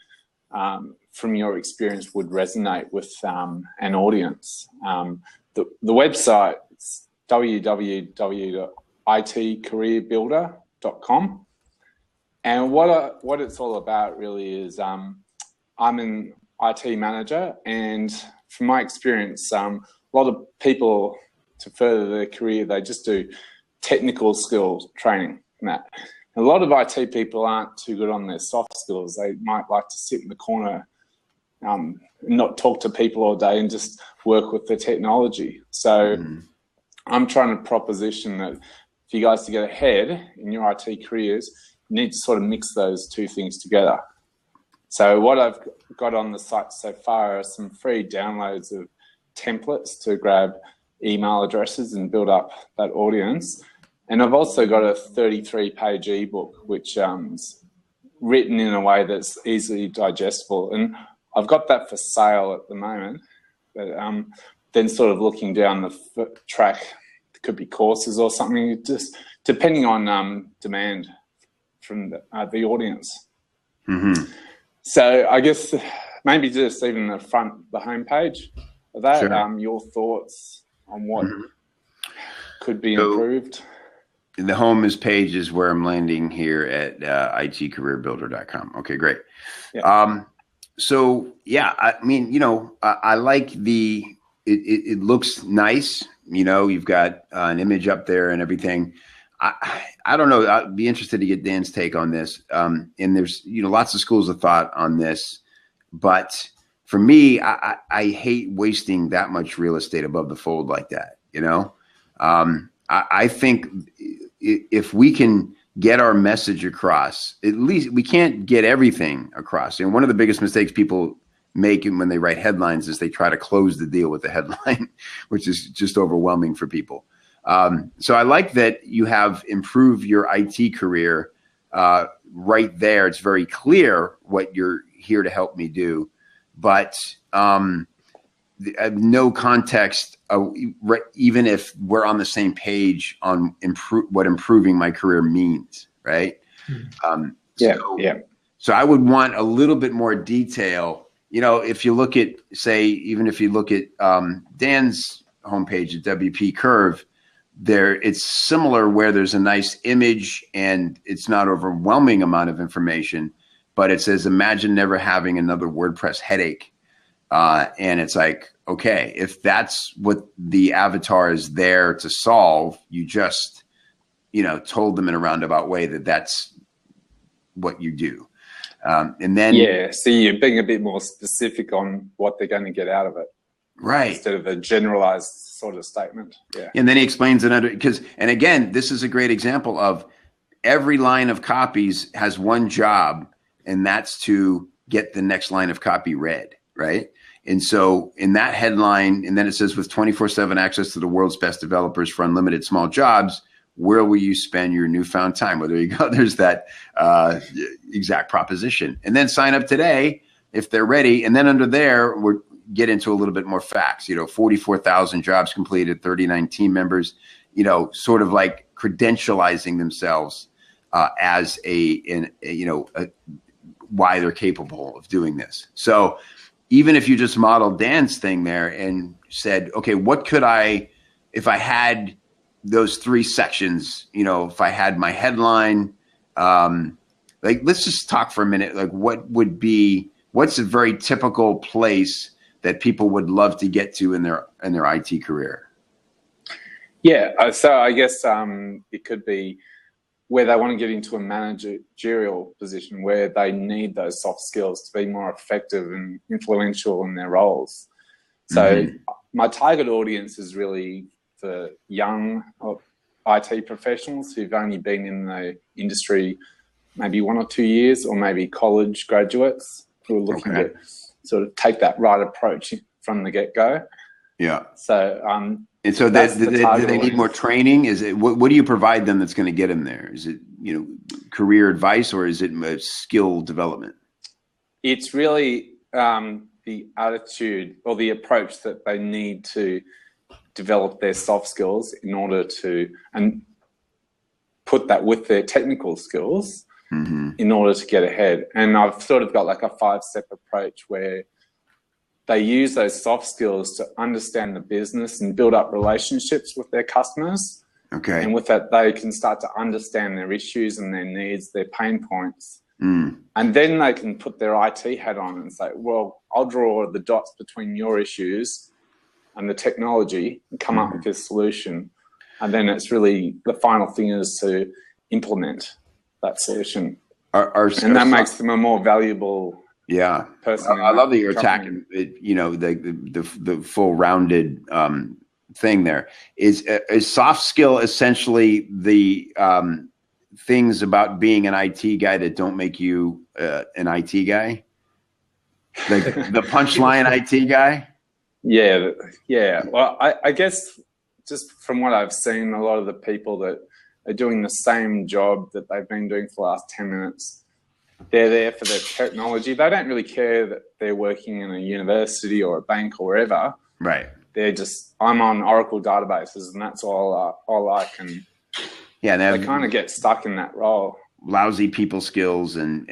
from your experience, would resonate with an audience. The website is www.itcareerbuilder.com. And what it's all about really is, I'm an IT manager, and from my experience, a lot of people, to further their career, they just do technical skills training and that. A lot of IT people aren't too good on their soft skills. They might like to sit in the corner, not talk to people all day, and just work with the technology. So I'm trying to proposition that for you guys to get ahead in your IT careers, you need to sort of mix those two things together. So what I've got on the site so far are some free downloads of templates to grab email addresses and build up that audience. And I've also got a 33-page ebook, which written in a way that's easily digestible. And I've got that for sale at the moment. But then sort of looking down the track, it could be courses or something, just depending on demand from the audience. Mm-hmm. So I guess maybe just even the homepage of that, Sure. your thoughts on what could be improved. The home page is where I'm landing here at itcareerbuilder.com. Okay, great. Yeah. So yeah, I mean, I like it looks nice. You've got an image up there and everything. I don't know. I'd be interested to get Dan's take on this. And there's, lots of schools of thought on this, but for me, I hate wasting that much real estate above the fold like that. I think if we can get our message across, at least we can't get everything across. And one of the biggest mistakes people make when they write headlines is they try to close the deal with the headline, which is just overwhelming for people. So I like that you have improved your IT career right there. It's very clear what you're here to help me do, but no context, even if we're on the same page on what improving my career means, right? So I would want a little bit more detail. If you look at, if you look at Dan's homepage at WP Curve, it's similar where there's a nice image and it's not overwhelming amount of information, but it says, imagine never having another WordPress headache. And it's like, okay, if that's what the avatar is there to solve, you just, told them in a roundabout way that that's what you do. And then, so you're being a bit more specific on what they're going to get out of it, right? Instead of a generalized sort of statement. Yeah. And then he explains it and again, this is a great example of every line of copies has one job, and that's to get the next line of copy read, right? And so in that headline, and then it says, with 24/7 access to the world's best developers for unlimited small jobs, where will you spend your newfound time? Well, there you go. There's that exact proposition. And then sign up today if they're ready. And then under there, we'll get into a little bit more facts. 44,000 jobs completed, 39 team members, sort of like credentializing themselves as why they're capable of doing this. So even if you just modeled Dan's thing there and said, okay, what could if I had those three sections, if I had my headline, let's just talk for a minute. Like what's a very typical place that people would love to get to in their IT career? Yeah. So I guess it could be where they want to get into a managerial position where they need those soft skills to be more effective and influential in their roles. So my target audience is really for young IT professionals who've only been in the industry maybe 1 or 2 years, or maybe college graduates who are looking to sort of take that right approach from the get-go. Yeah. So and so do they need more training? Is it what do you provide them that's going to get them there? Is it career advice, or is it skill development? It's really the attitude or the approach that they need to develop their soft skills in order to and put that with their technical skills in order to get ahead. And I've sort of got like a 5-step approach where they use those soft skills to understand the business and build up relationships with their customers. Okay. And with that, they can start to understand their issues and their needs, their pain points. And then they can put their IT hat on and say, well, I'll draw the dots between your issues and the technology and come up with this solution. And then it's really the final thing is to implement that solution. And that makes them a more valuable person. I love that you're attacking the full rounded thing there. Is soft skill essentially the things about being an IT guy that don't make you an IT guy? Like the punchline IT guy? Yeah. Well, I guess just from what I've seen, a lot of the people that are doing the same job that they've been doing for the last 10 minutes they're there for the technology. They don't really care that they're working in a university or a bank or wherever. Right. They're just, I'm on Oracle databases and that's all I like. And yeah, they kind of get stuck in that role. Lousy people skills and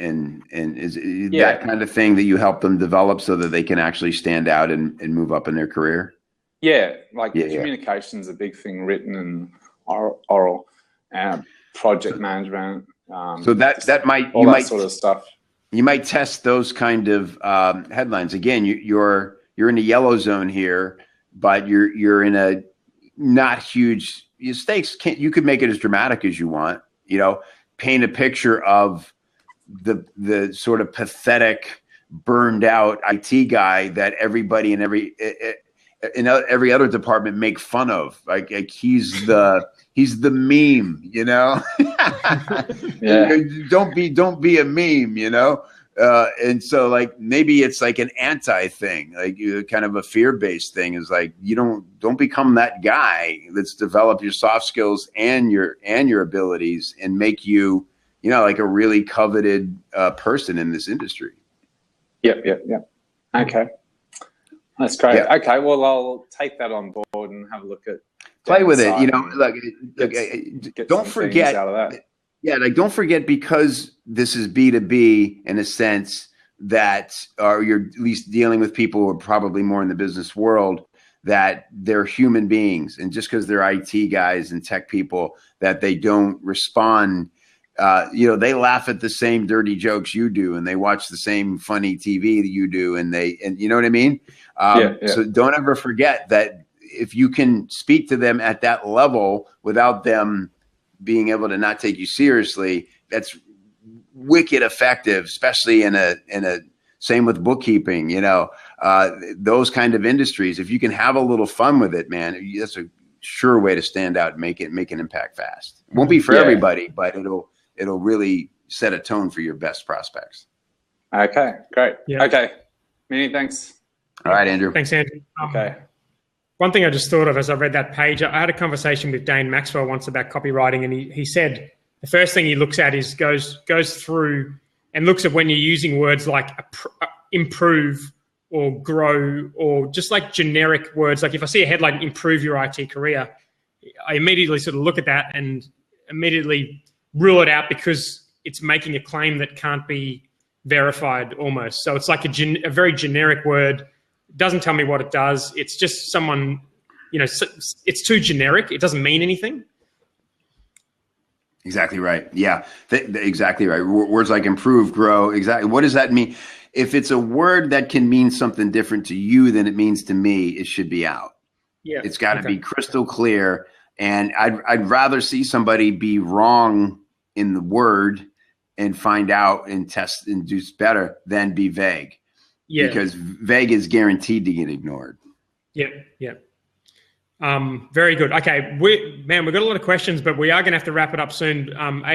is that kind of thing that you help them develop so that they can actually stand out and move up in their career? Yeah, like communication's a big thing, written and oral, project management. So that might all that sort of stuff. You might test those kind of headlines. Again, you're in a yellow zone here, but you're in a not huge stakes. You could make it as dramatic as you want. You know, paint a picture of the sort of pathetic, burned out IT guy that everybody in every other department make fun of. Like he's the meme, you know. Yeah. Don't be a meme, you know. And so like maybe it's like an anti thing, like kind of a fear-based thing is like you don't become that guy. Let's develop your soft skills and your abilities and make you know, like a really coveted person in this industry. Yep. Okay. That's great. Yeah. Okay, well, I'll take that on board and have a look at play with it. You know, like don't forget. Out of that. Yeah, like don't forget, because this is B2B in a sense that you're at least dealing with people who are probably more in the business world, that they're human beings, and just because they're IT guys and tech people, that they don't respond. You know, they laugh at the same dirty jokes you do, and they watch the same funny TV that you do, and you know what I mean? So don't ever forget that if you can speak to them at that level without them being able to not take you seriously, that's wicked effective, especially in a same with bookkeeping, you know, those kind of industries. If you can have a little fun with it, man, that's a sure way to stand out and make an impact fast. It won't be for everybody, but it'll really set a tone for your best prospects. Okay, great. Yeah. Okay, many thanks. All right, Andrew. Thanks, Andrew. Okay. One thing I just thought of as I read that page, I had a conversation with Dane Maxwell once about copywriting, and he said the first thing he looks at is goes through and looks at when you're using words like improve or grow, or just like generic words. Like if I see a headline, improve your IT career, I immediately sort of look at that and immediately rule it out because it's making a claim that can't be verified almost. So it's like a very generic word. It doesn't tell me what it does. It's just someone, you know, it's too generic. It doesn't mean anything. Exactly right. Yeah, exactly right. Words like improve, grow. Exactly. What does that mean? If it's a word that can mean something different to you than it means to me, it should be out. Yeah, it's got to be crystal clear. And I'd rather see somebody be wrong in the word and find out and test and do better than be vague. Yeah. Because vague is guaranteed to get ignored. Yep. Very good. Okay, we've got a lot of questions, but we are going to have to wrap it up soon.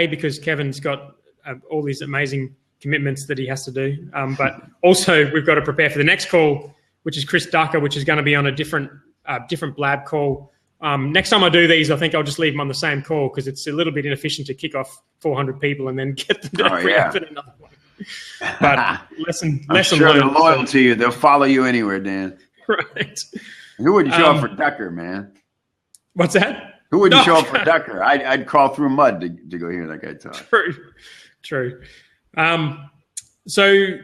Because Kevin's got all these amazing commitments that he has to do. But also we've got to prepare for the next call, which is Chris Ducker, which is going to be on a different blab call. Next time I do these, I think I'll just leave them on the same call because it's a little bit inefficient to kick off 400 people and then get them to react to another one. But lesson sure learned. They're loyal to you. They'll follow you anywhere, Dan. Right. Who wouldn't show up for Ducker, man? What's that? Who wouldn't show up for Ducker? I'd crawl through mud to go hear that guy talk. True. So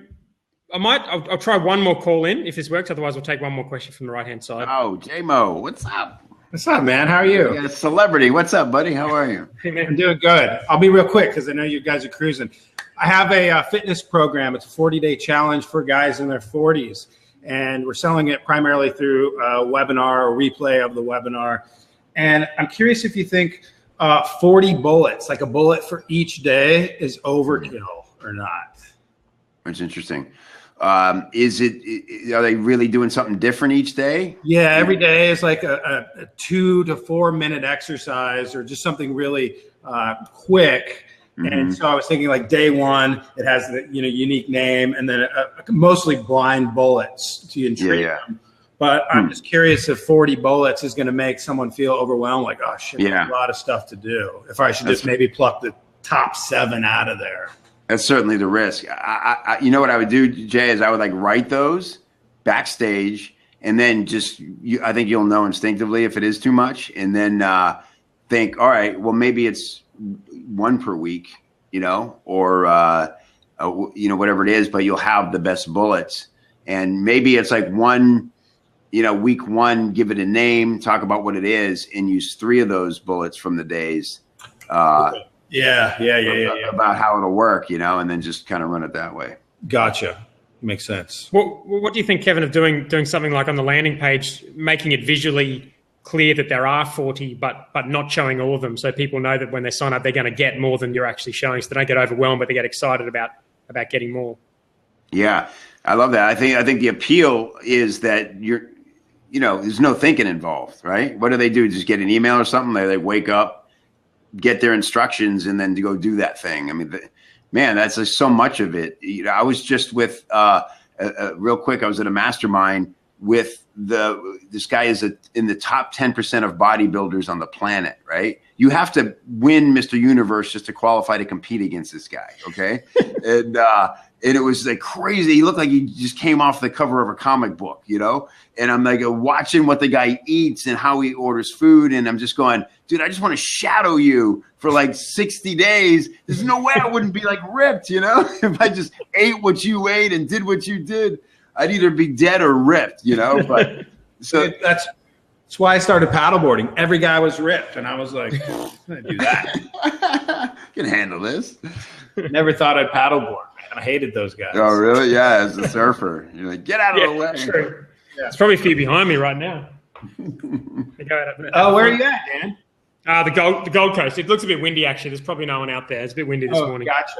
I'll try one more call in if this works. Otherwise, we'll take one more question from the right-hand side. Oh, J-Mo, what's up? What's up, man? How are you? Yeah, celebrity. What's up, buddy? How are you? Hey, man. I'm doing good. I'll be real quick because I know you guys are cruising. I have a fitness program. It's a 40-day challenge for guys in their 40s. And we're selling it primarily through a webinar or replay of the webinar. And I'm curious if you think 40 bullets, like a bullet for each day, is overkill or not. That's interesting. Are they really doing something different each day? Yeah, every day is like a 2 to 4 minute exercise or just something really quick. Mm-hmm. And so I was thinking like day one, it has the unique name, and then mostly blind bullets to intrigue them. But I'm just curious if 40 bullets is going to make someone feel overwhelmed, like, oh shit, a lot of stuff to do. If I should just maybe pluck the top 7 out of there. That's certainly the risk. You know what I would do, Jay, is I would like write those backstage, and then I think you'll know instinctively if it is too much, and then think, all right, well, maybe it's one per week, or whatever it is, but you'll have the best bullets, and maybe it's like one, week one, give it a name, talk about what it is, and use 3 of those bullets from the days. About how it'll work, and then just kind of run it that way. Gotcha. Makes sense. What do you think, Kevin, of doing something like on the landing page, making it visually clear that there are 40, but not showing all of them, so people know that when they sign up, they're going to get more than you're actually showing, so they don't get overwhelmed, but they get excited about getting more. Yeah, I love that. I think the appeal is that there's no thinking involved, right? What do? Just get an email or something? They wake up, get their instructions, and then to go do that thing. I mean, man, that's just so much of it. I was just with real quick. I was at a mastermind with this guy is in the top 10% of bodybuilders on the planet, right? You have to win Mr. Universe just to qualify to compete against this guy. Okay. And it was like crazy. He looked like he just came off the cover of a comic book, and I'm like watching what the guy eats and how he orders food. And I'm just going, dude, I just want to shadow you for like 60 days. There's no way I wouldn't be like ripped, if I just ate what you ate and did what you did. I'd either be dead or ripped, but so that's why I started paddleboarding. Every guy was ripped, and I was like, I'm gonna do that. Can handle this. Never thought I'd paddleboard, man. I hated those guys. Oh, really? Yeah, as a surfer, you're like, get out of the way. True. Yeah. It's probably a few behind me right now. Oh, where are you at, Dan? The Gold Coast. It looks a bit windy, actually. There's probably no one out there. It's a bit windy this morning. Gotcha.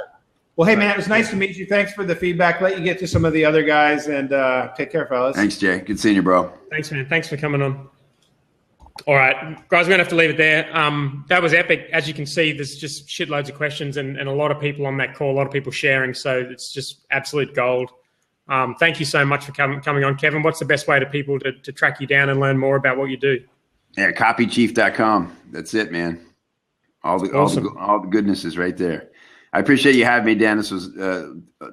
Well, hey, man, it was nice to meet you. Thanks for the feedback. Let you get to some of the other guys, and take care, fellas. Thanks, Jay. Good seeing you, bro. Thanks, man. Thanks for coming on. All right, guys, we're going to have to leave it there. That was epic. As you can see, there's just shitloads of questions and a lot of people on that call, a lot of people sharing, so it's just absolute gold. Thank you so much for coming on. Kevin, what's the best way to people to track you down and learn more about what you do? Yeah, copychief.com. That's it, man. All the goodness is right there. I appreciate you having me, Dan. This was a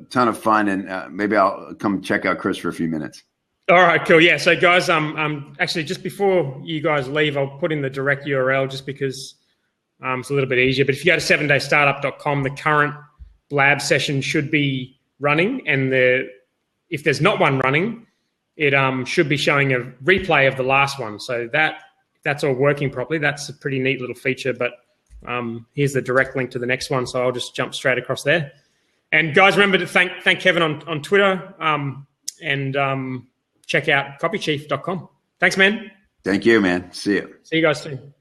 ton of fun, and maybe I'll come check out Chris for a few minutes. All right, cool. Yeah, so guys, actually just before you guys leave, I'll put in the direct URL just because it's a little bit easier. But if you go to 7daystartup.com, the current Blab session should be running, and if there's not one running, it should be showing a replay of the last one. So that's all working properly. That's a pretty neat little feature, but here's the direct link to the next one, so I'll just jump straight across there. And guys, remember to thank Kevin on Twitter, and check out copychief.com. Thanks, man. Thank you, man. See you. See you guys soon.